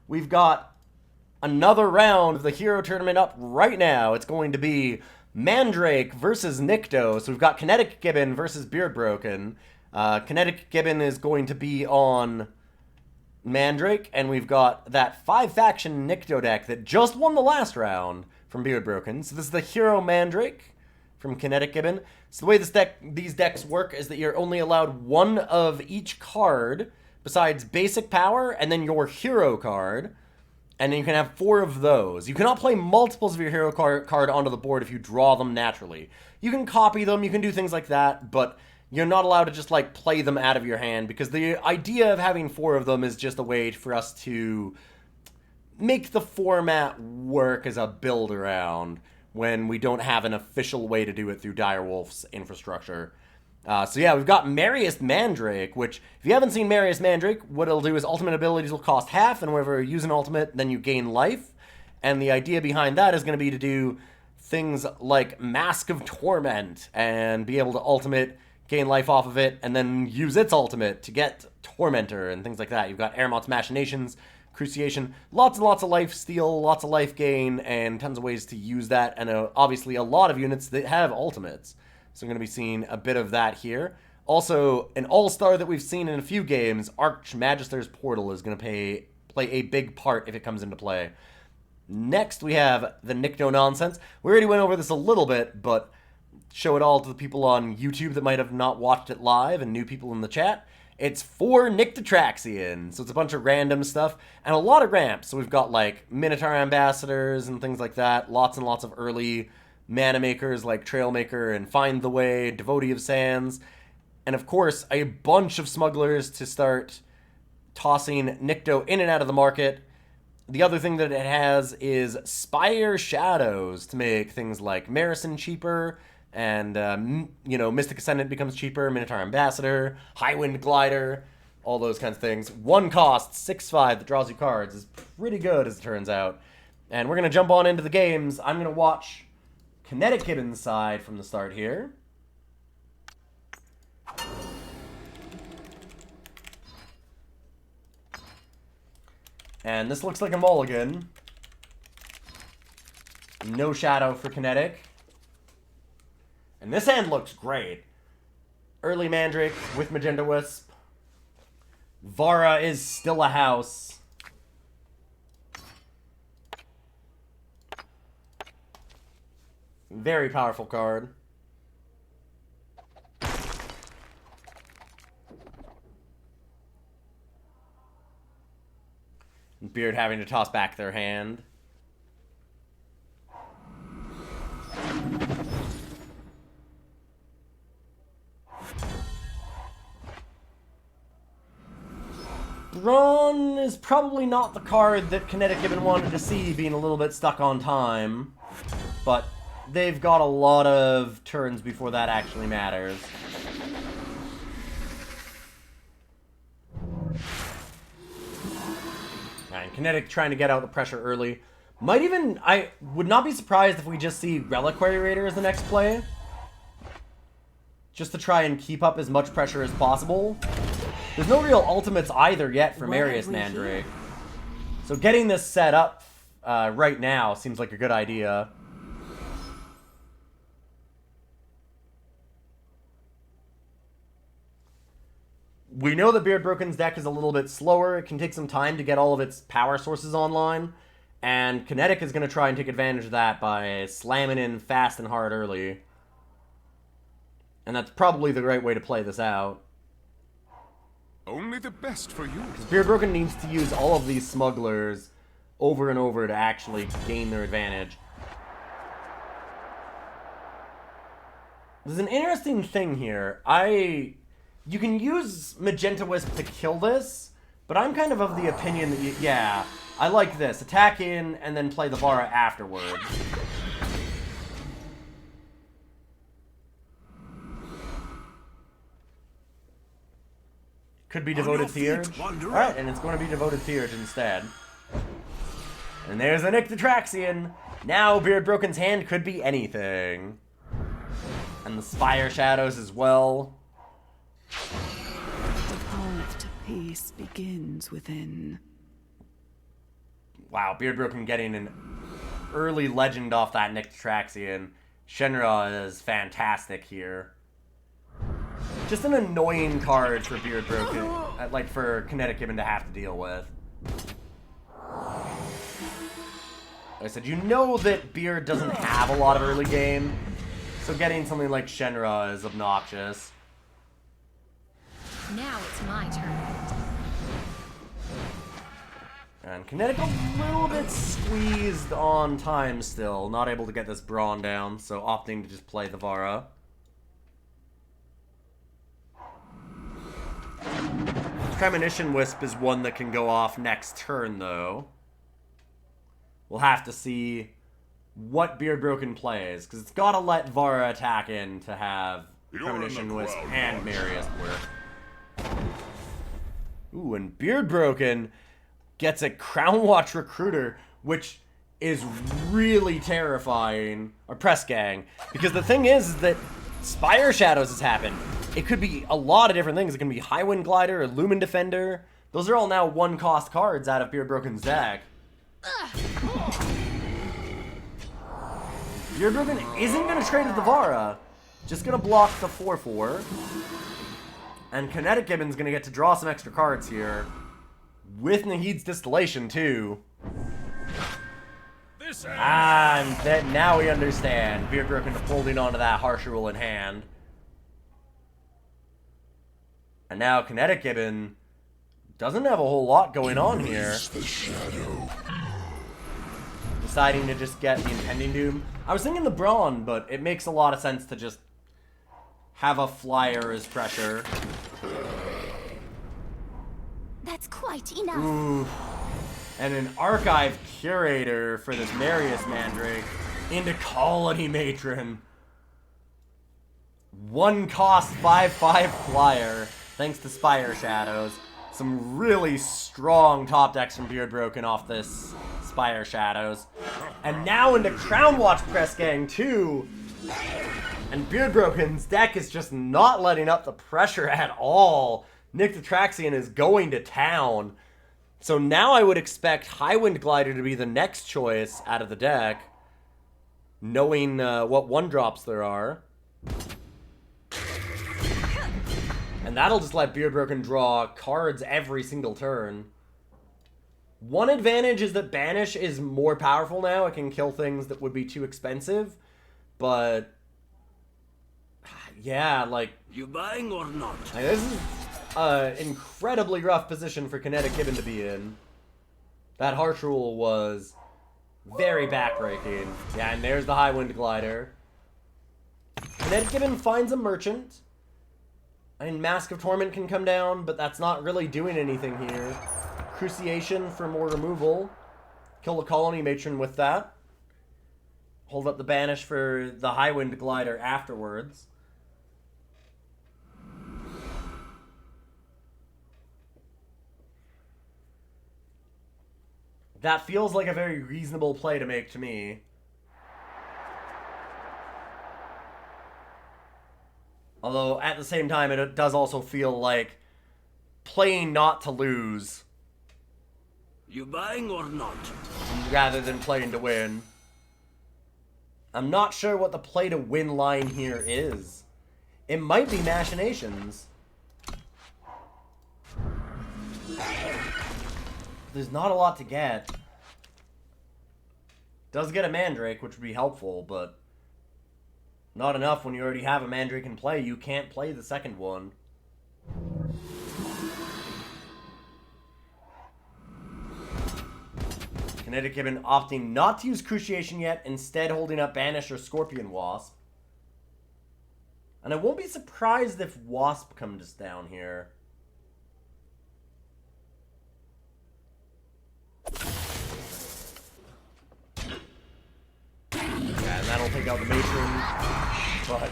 We've got another round of the Hero Tournament up right now. It's going to be Mandrake versus Nikto. So we've got KineticGibbon versus BeardBroken. KineticGibbon is going to be on Mandrake, and we've got that 5-faction Nikto deck that just won the last round from BeardBroken. So this is the Hero Mandrake from KineticGibbon. So the way these decks work is that you're only allowed one of each card besides basic power, and then your hero card, and then you can have 4 of those. You cannot play multiples of your hero card onto the board if you draw them naturally. You can copy them, you can do things like that, but you're not allowed to just, like, play them out of your hand, because the idea of having 4 of them is just a way for us to make the format work as a build-around when we don't have an official way to do it through Direwolf's infrastructure. So yeah, we've got Merriest Mandrake, which, if you haven't seen Merriest Mandrake, what it'll do is ultimate abilities will cost half, and whenever you use an ultimate, then you gain life. And the idea behind that is going to be to do things like Mask of Torment, and be able to ultimate, gain life off of it, and then use its ultimate to get Tormentor, and things like that. You've got Aramot's Machinations, Cruciation, lots and lots of life steal, lots of life gain, and tons of ways to use that, and obviously a lot of units that have ultimates. So I'm going to be seeing a bit of that here. Also, an all-star that we've seen in a few games, Archmagister's Portal, is going to play a big part if it comes into play. Next, we have the Nikto nonsense. We already went over this a little bit, but show it all to the people on YouTube that might have not watched it live and new people in the chat. It's 4 Nyctotraxian, so it's a bunch of random stuff, and a lot of ramps. So we've got, like, Minotaur Ambassadors and things like that, lots and lots of early mana makers like Trailmaker and Find the Way, Devotee of Sands, and of course a bunch of smugglers to start tossing Nikto in and out of the market. The other thing that it has is Spire Shadows to make things like Marison cheaper, and you know, Mystic Ascendant becomes cheaper, Minotaur Ambassador, Highwind Glider, all those kinds of things. One cost, 6/5, that draws you cards, is pretty good as it turns out. And we're going to jump on into the games. I'm going to watch KineticGibbon's side from the start here. And this looks like a mulligan. No shadow for Kinetic. And this hand looks great. Early Mandrake with Magenta Wisp. Vara is still a house. Very powerful card. Beard having to toss back their hand. Brawn is probably not the card that KineticGibbon wanted to see, being a little bit stuck on time, but they've got a lot of turns before that actually matters. And Kinetic trying to get out the pressure early. I would not be surprised if we just see Reliquary Raider as the next play. Just to try and keep up as much pressure as possible. There's no real ultimates either yet for Merriest Mandrake. So getting this set up right now seems like a good idea. We know that BeardBroken's deck is a little bit slower. It can take some time to get all of its power sources online. And Kinetic is going to try and take advantage of that by slamming in fast and hard early. And that's probably the right way to play this out. Only the best for you. Because BeardBroken needs to use all of these smugglers over and over to actually gain their advantage. There's an interesting thing here. You can use Magenta Wisp to kill this, but I'm kind of the opinion that yeah, I like this. Attack in, and then play the Vara afterwards. Could be Devoted Theurge. Alright, and it's going to be Devoted Theurge instead. And there's a Nyctotraxian. Now BeardBroken's hand could be anything. And the Spire Shadows as well. The path to peace begins within. Wow, BeardBroken getting an early legend off that Nyctotraxian. Shenra is fantastic here. Just an annoying card for BeardBroken, like for KineticGibbon to have to deal with. Like I said, you know that Beard doesn't have a lot of early game, so getting something like Shenra is obnoxious. Now it's my turn. And Kinetic a little bit squeezed on time still, not able to get this Brawn down, so opting to just play the Vara. Premonition Wisp is one that can go off next turn, though. We'll have to see what BeardBroken plays, because it's got to let Vara attack in to have Premonition Wisp and Marius work. Ooh, and BeardBroken gets a Crown Watch Recruiter, which is really terrifying. Or Press Gang. Because the thing is that Spire Shadows has happened. It could be a lot of different things. It can be Highwind Glider or Lumen Defender. Those are all now one-cost cards out of BeardBroken's deck. BeardBroken isn't going to trade with the Vara. Just going to block the 4/4. And KineticGibbon's going to get to draw some extra cards here. With Nahid's Distillation, too. And then now we understand. BeardBroken holding onto that Harsh Rule in hand. And now KineticGibbon doesn't have a whole lot going on here. Deciding to just get the Impending Doom. I was thinking the Brawn, but it makes a lot of sense to just have a flyer as pressure. That's quite enough. Ooh. And an Archive Curator for this Marius Mandrake into Colony Matron. One cost 5/5 flyer, thanks to Spire Shadows. Some really strong top decks from BeardBroken off this Spire Shadows. And now into Crown Watch Press Gang too. And BeardBroken's deck is just not letting up the pressure at all. Nyctotraxian is going to town. So now I would expect Highwind Glider to be the next choice out of the deck, knowing what 1-drops there are. And that'll just let BeardBroken draw cards every single turn. One advantage is that Banish is more powerful now. It can kill things that would be too expensive. But yeah, like, You buying or not? like this is an incredibly rough position for KineticGibbon to be in. That Harsh Rule was very backbreaking. Yeah, and there's the Highwind Glider. KineticGibbon finds a Merchant. I mean, Mask of Torment can come down, but that's not really doing anything here. Cruciation for more removal. Kill the Colony Matron with that. Hold up the Banish for the Highwind Glider afterwards. That feels like a very reasonable play to make to me. Although, at the same time, it does also feel like playing not to lose You buying or not? rather than playing to win. I'm not sure what the play to win line here is. It might be Machinations. There's not a lot to get. Does get a Mandrake, which would be helpful, but not enough when you already have a Mandrake in play. You can't play the second one. KineticGibbon opting not to use Cruciation yet, instead holding up Banish or Scorpion Wasp. And I won't be surprised if Wasp comes down here. Yeah, and that'll take out the Matron. But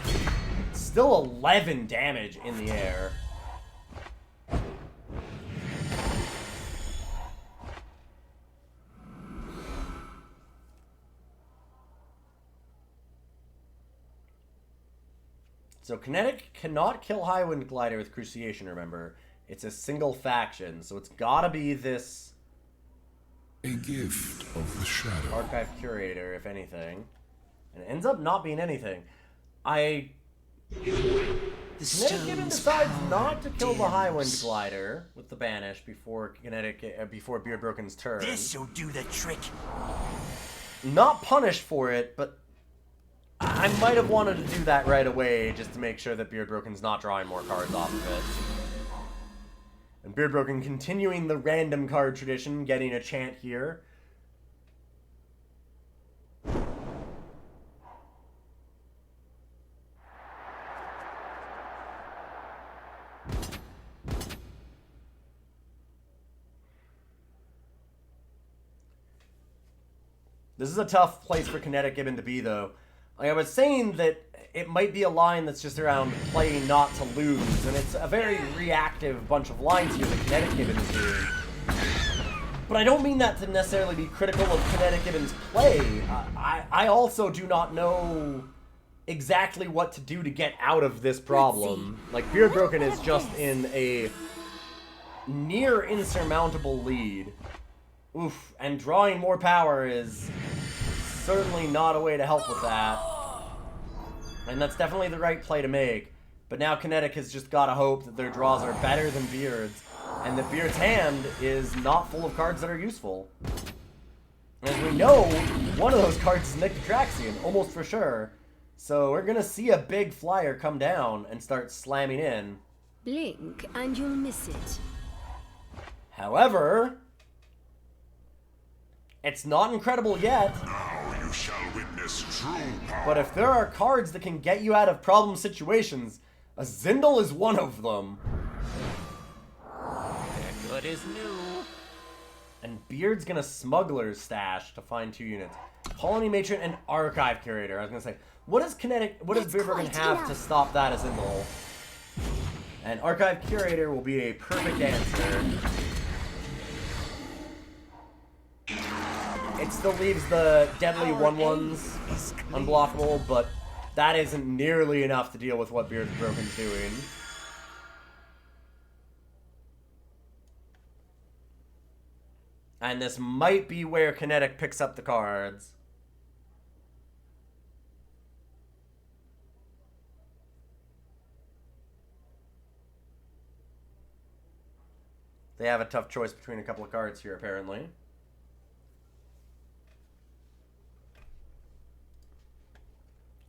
still 11 damage in the air. So Kinetic cannot kill Highwind Glider with Cruciation, remember. It's a single faction, so it's gotta be this A gift of the shadow. Archive Curator, if anything. And it ends up not being anything. KineticGibbon decides not to kill the Highwind Glider with the Banish before BeardBroken's turn. This'll do the trick. Not punished for it, but I might have wanted to do that right away just to make sure that BeardBroken's not drawing more cards off of it. And BeardBroken continuing the random card tradition, getting a chant here. This is a tough place for KineticGibbon to be, though. Like I was saying that it might be a line that's just around playing not to lose, and it's a very reactive bunch of lines here that KineticGibbon is doing. But I don't mean that to necessarily be critical of KineticGibbon's play. I also do not know exactly what to do to get out of this problem. Like, BeardBroken is just in a near insurmountable lead. Oof, and drawing more power is certainly not a way to help with that. And that's definitely the right play to make. But now Kinetic has just got to hope that their draws are better than Beard's, and that Beard's hand is not full of cards that are useful. And as we know, one of those cards is Nyctotraxion, almost for sure. So we're going to see a big flyer come down and start slamming in. Blink and you'll miss it. However, it's not incredible yet. Now you shall witness true power. But if there are cards that can get you out of problem situations, a Zindel is one of them. Good as new. And Beard's gonna Smuggler's Stash to find 2 units. Colony Matron and Archive Curator. I was gonna say, what does BeardBroken have to stop that as Zindel? And Archive Curator will be a perfect answer. It still leaves the deadly 1/1s unblockable, but that isn't nearly enough to deal with what BeardBroken's doing. And this might be where Kinetic picks up the cards. They have a tough choice between a couple of cards here, apparently.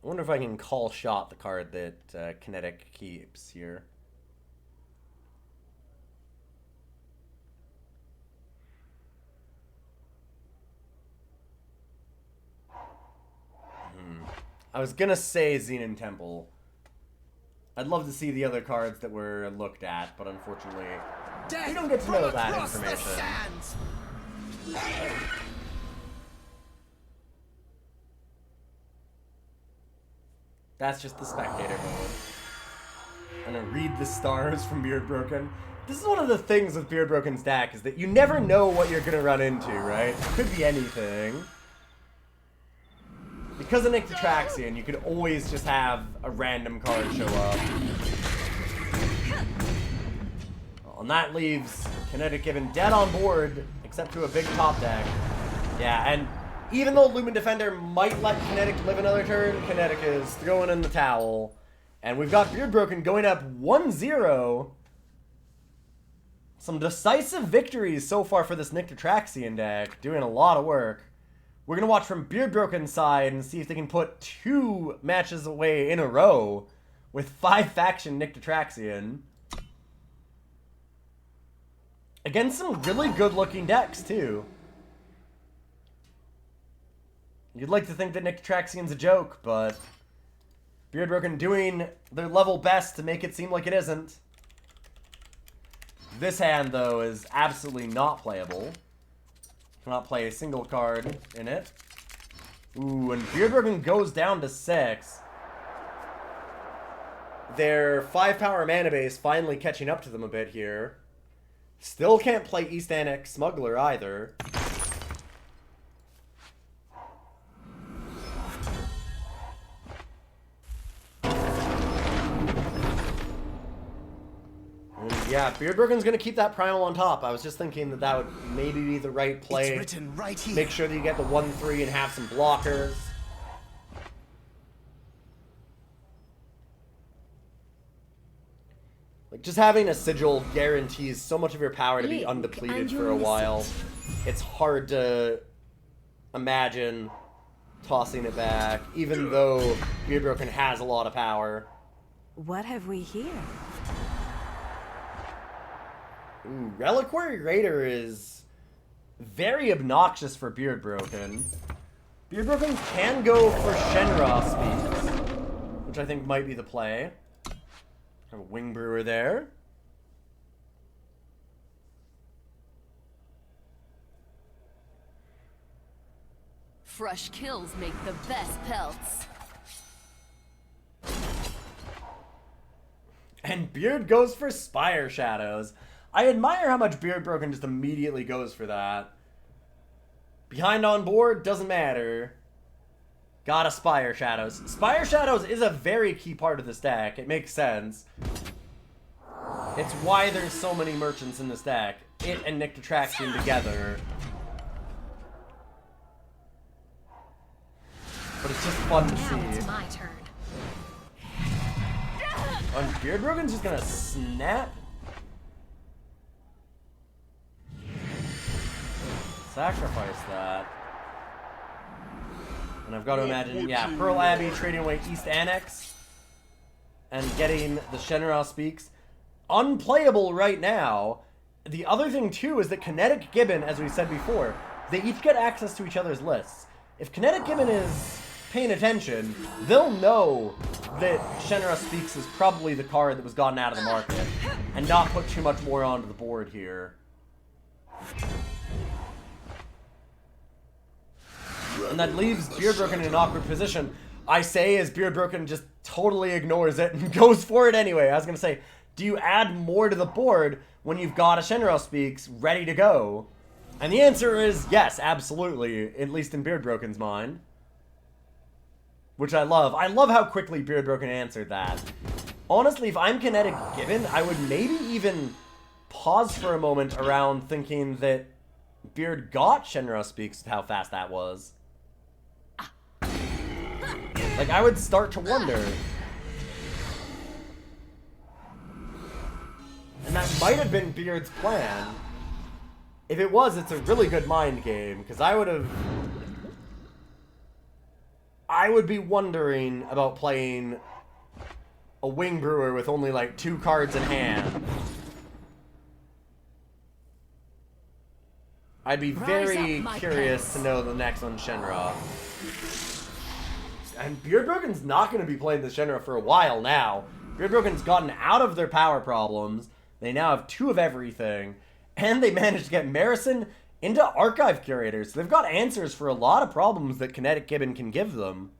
I wonder if I can call shot the card that Kinetic keeps here. I was gonna say Xenon Temple. I'd love to see the other cards that were looked at, but unfortunately, we don't get to know that information. That's just the spectator mode. I'm gonna read the stars from BeardBroken. This is one of the things with BeardBroken's deck, is that you never know what you're gonna run into, right? It could be anything. Because of Nyctotraxion, you could always just have a random card show up. Well, and that leaves KineticGibbon dead on board, except to a big top deck. Yeah, and even though Lumen Defender might let Kinetic live another turn, Kinetic is throwing in the towel. And we've got BeardBroken going up 1-0. Some decisive victories so far for this Nyctotraxion deck, doing a lot of work. We're going to watch from BeardBroken's side and see if they can put 2 matches away in a row with 5-faction Nyctotraxion. Against some really good-looking decks, too. You'd like to think that Nyctotraxion's a joke, but BeardBroken doing their level best to make it seem like it isn't. This hand, though, is absolutely not playable. Cannot play a single card in it. Ooh, and BeardBroken goes down to 6. Their 5-power mana base finally catching up to them a bit here. Still can't play East Annex Smuggler either. Yeah, BeardBroken's gonna keep that primal on top. I was just thinking that that would maybe be the right play. It's written right here. Make sure that you get the 1-3 and have some blockers. Like, just having a sigil guarantees so much of your power to be Link, undepleted and for you'll a miss while. it. It's hard to imagine tossing it back, even though BeardBroken has a lot of power. What have we here? Ooh, Reliquary Raider is very obnoxious for BeardBroken. BeardBroken can go for Shenra speeds, which I think might be the play. Have a Wing Brewer there. Fresh kills make the best pelts. And Beard goes for Spire Shadows. I admire how much BeardBroken just immediately goes for that. Behind on board, doesn't matter. Got a Spire Shadows. Spire Shadows is a very key part of this deck. It makes sense. It's why there's so many merchants in this deck. It and Nyctotraxion together. But it's just fun to Now it's see. my turn. And BeardBroken's just gonna snap. Sacrifice that. And I've got to imagine, yeah, Pearl Abbey trading away East Annex and getting the Shenra Speaks. Unplayable right now. The other thing, too, is that KineticGibbon, as we said before, they each get access to each other's lists. If KineticGibbon is paying attention, they'll know that Shenra Speaks is probably the card that was gotten out of the market and not put too much more onto the board here. And that leaves BeardBroken in an awkward position. I say as BeardBroken just totally ignores it and goes for it anyway. I was going to say, do you add more to the board when you've got a Shenra Speaks ready to go? And the answer is yes, absolutely, at least in BeardBroken's mind. Which I love. I love how quickly BeardBroken answered that. Honestly, if I'm KineticGibbon, I would maybe even pause for a moment around thinking that Beard got Shenra Speaks with how fast that was. Like, I would start to wonder. And that might have been Beard's plan. If it was, it's a really good mind game, because I would be wondering about playing a Wing Brewer with only like 2 cards in hand. I'd be very curious to know the next one, Shenra. And BeardBroken's not going to be playing the Shenra for a while now. BeardBroken's gotten out of their power problems. They now have 2 of everything. And they managed to get Marison into Archive Curators. So they've got answers for a lot of problems that KineticGibbon can give them.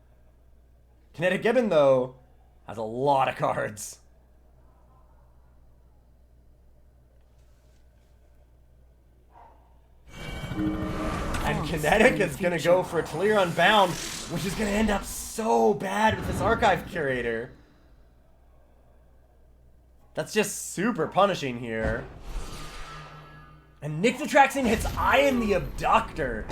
KineticGibbon, though, has a lot of cards. And Kinetic is going to go for Talir Unbound, which is going to end up so bad with this Archive Curator. That's just super punishing here. And Nyctotraxion hits Eye in the Abductor.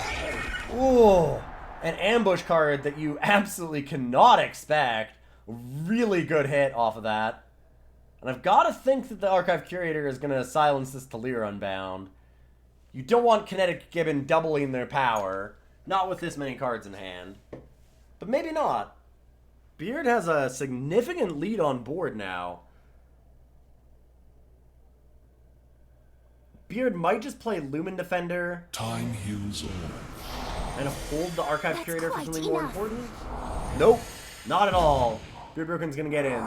Ooh, an ambush card that you absolutely cannot expect. Really good hit off of that. And I've got to think that the Archive Curator is going to silence this Talir Unbound. You don't want KineticGibbon doubling their power. Not with this many cards in hand. But maybe not. Beard has a significant lead on board now. Beard might just play Lumen Defender. Time heals all. And hold the Archive That's Curator for quite something more enough. important. Nope. Not at all. BeardBroken's gonna get in.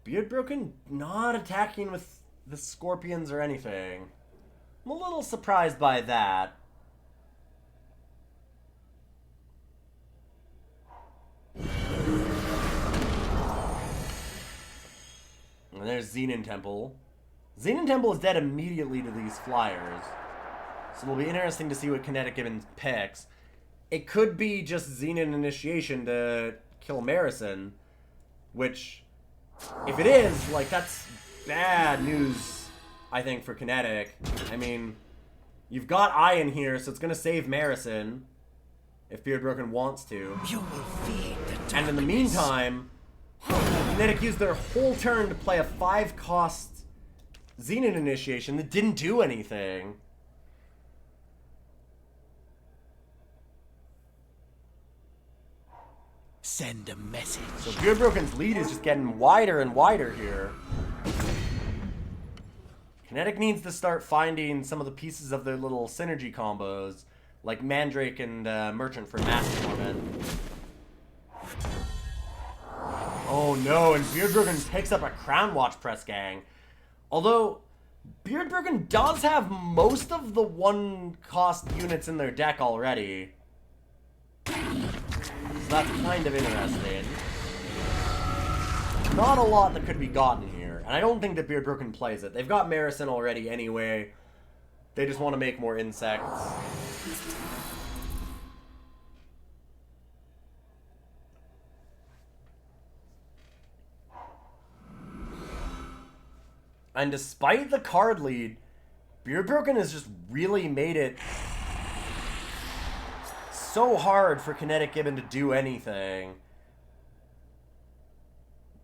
BeardBroken not attacking with the Scorpions or anything. I'm a little surprised by that. And there's Xenon Temple. Xenon Temple is dead immediately to these flyers. So it'll be interesting to see what KineticGibbon picks. It could be just Xenon Initiation to kill Marison, which If it is, like, that's bad news, I think, for Kinetic. I mean, you've got Ian here, so it's going to save Marison if BeardBroken wants to. You will feed the darkness. And in the meantime, Kinetic used their whole turn to play a 5-cost Xenon initiation that didn't do anything. Send a message. So BeardBroken's lead is just getting wider and wider here. Kinetic needs to start finding some of the pieces of their little synergy combos, like Mandrake and Merchant for Master Torment. Oh no, and BeardBroken picks up a Crown Watch Press Gang. Although, BeardBroken does have most of the 1-cost units in their deck already. So that's kind of interesting. Not a lot that could be gotten here. And I don't think that BeardBroken plays it. They've got Marison already anyway. They just want to make more insects. And despite the card lead, BeardBroken has just really made it so hard for KineticGibbon to do anything.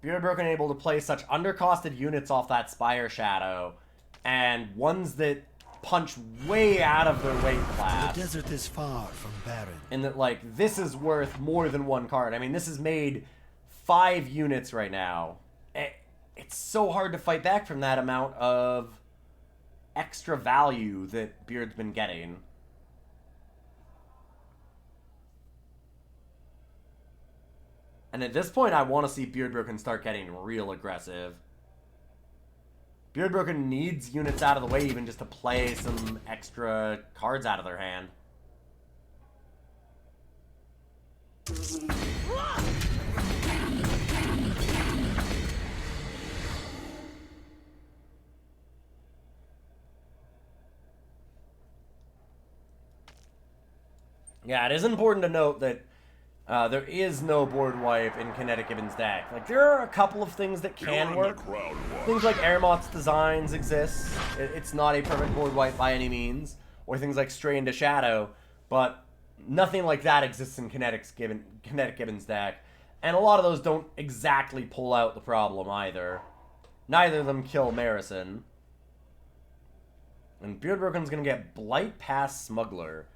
BeardBroken able to play such undercosted units off that Spire Shadow, and ones that punch way out of their weight class. The desert is far from barren. And that, like, this is worth more than 1 card. I mean, this has made 5 units right now. It's so hard to fight back from that amount of extra value that Beard's been getting. And at this point, I want to see BeardBroken start getting real aggressive. BeardBroken needs units out of the way even just to play some extra cards out of their hand. Yeah, it is important to note that there is no board wipe in KineticGibbon's deck. Like, there are a couple of things that can work. Things like Airmoth's Designs exist. It's not a perfect board wipe by any means. Or things like Stray into Shadow. But nothing like that exists in KineticGibbon's deck. And a lot of those don't exactly pull out the problem either. Neither of them kill Marison. And BeardBroken's going to get Blight past Smuggler.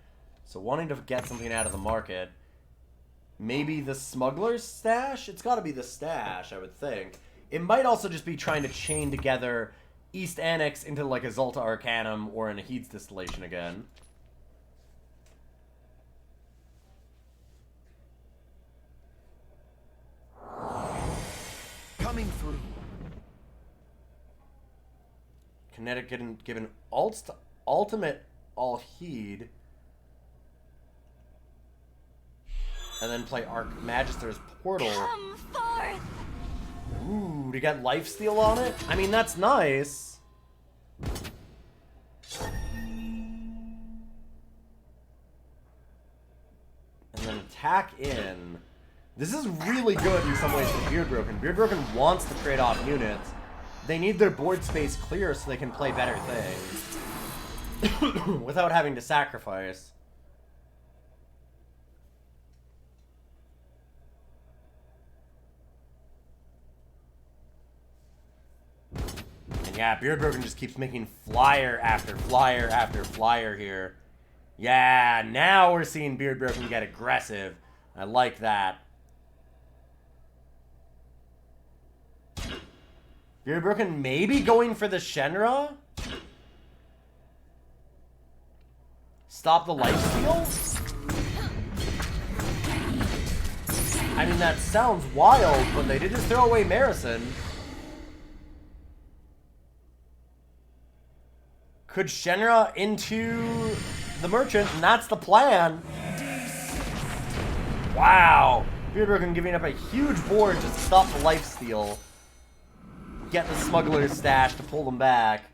So wanting to get something out of the market. Maybe the Smuggler's Stash? It's got to be the Stash, I would think. It might also just be trying to chain together East Annex into like a Zolta Arcanum or an Aheed's Distillation again. Coming through. KineticGibbon ults to Ultimate Alheed. And then play Arc Magister's Portal. Come forth. Ooh, to get lifesteal on it? I mean, that's nice. And then attack in. This is really good in some ways for BeardBroken. BeardBroken wants to trade off units. They need their board space clear so they can play better things. Without having to sacrifice. Yeah, BeardBroken just keeps making flyer after flyer after flyer here. Yeah, now we're seeing BeardBroken get aggressive. I like that. BeardBroken maybe going for the Shenra? Stop the lifesteal? I mean, that sounds wild, but they did just throw away Marison. Could Shenra into the Merchant, and that's the plan. Wow. BeardBroken giving up a huge board to stop the lifesteal. Get the Smuggler's Stash to pull them back.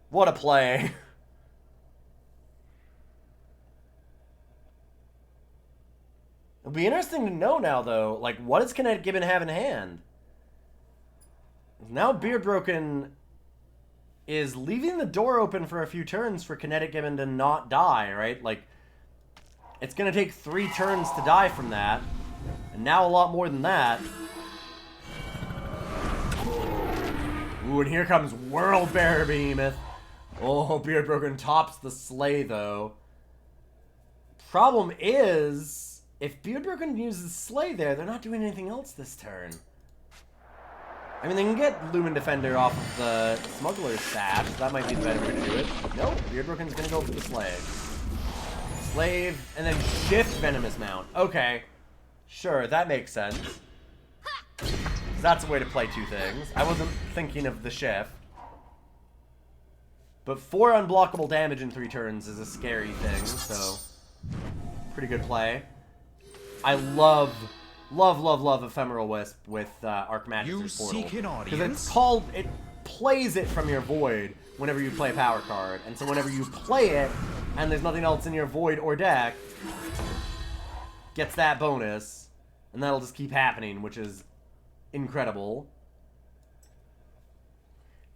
What a play. It'll be interesting to know now, though, like, what does KineticGibbon have in hand? Now BeardBroken is leaving the door open for a few turns for KineticGibbon to not die, right? Like, it's going to take 3 turns to die from that. And now a lot more than that. Ooh, and here comes World Bearer Behemoth. Oh, BeardBroken tops the sleigh, though. Problem is, if BeardBroken uses sleigh there, they're not doing anything else this turn. I mean, they can get Lumen Defender off of the Smuggler's stash, so that might be the better way to do it. Nope, BeardBroken's gonna go for the Slave. Slave, and then shift Venomous Mount. Okay, sure, that makes sense. That's a way to play 2 things. I wasn't thinking of the shift. But 4 unblockable damage in 3 turns is a scary thing, so pretty good play. I love Ephemeral Wisp with Archmagister's Portal. Because it's called, it plays it from your Void whenever you play a power card. And so whenever you play it, and there's nothing else in your Void or deck, gets that bonus. And that'll just keep happening, which is incredible.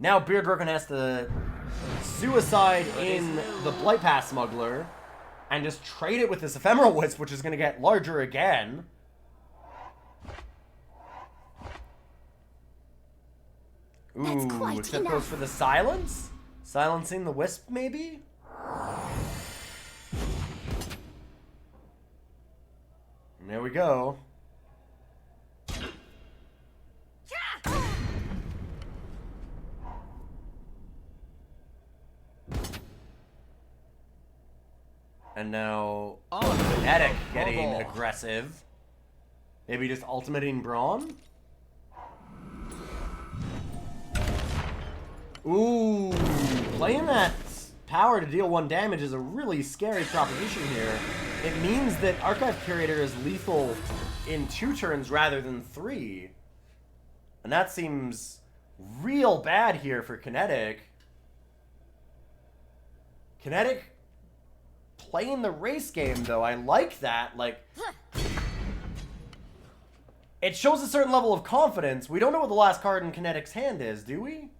Now BeardBroken has to suicide in the Blight Pass Smuggler and just trade it with this Ephemeral Wisp, which is going to get larger again. Ooh, except goes for the silence? Silencing the Wisp, maybe? And there we go. And now Kinetic getting aggressive. Maybe just ultimating Brawn? Ooh, playing that power to deal 1 damage is a really scary proposition here. It means that Archive Curator is lethal in 2 turns rather than 3. And that seems real bad here for Kinetic. Kinetic playing the race game, though. I like that. Like, it shows a certain level of confidence. We don't know what the last card in Kinetic's hand is, do we?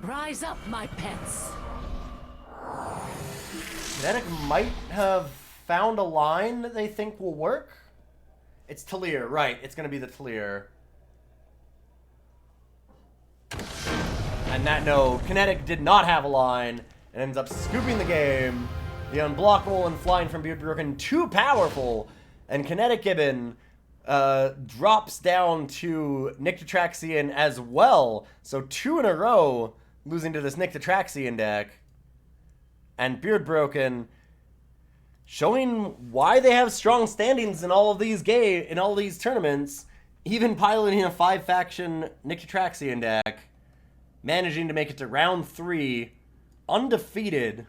Rise up, my pets. Kinetic might have found a line that they think will work. It's Talir, right. It's going to be the Talir. And that, no, Kinetic did not have a line and ends up scooping the game. The unblockable and flying from BeardBroken, too powerful. And KineticGibbon drops down to Nyctotraxian as well. So 2 in a row losing to this Nyctotraxian deck. And BeardBroken showing why they have strong standings in all of these tournaments, even piloting a 5-faction Nyctotraxian deck, managing to make it to round 3 undefeated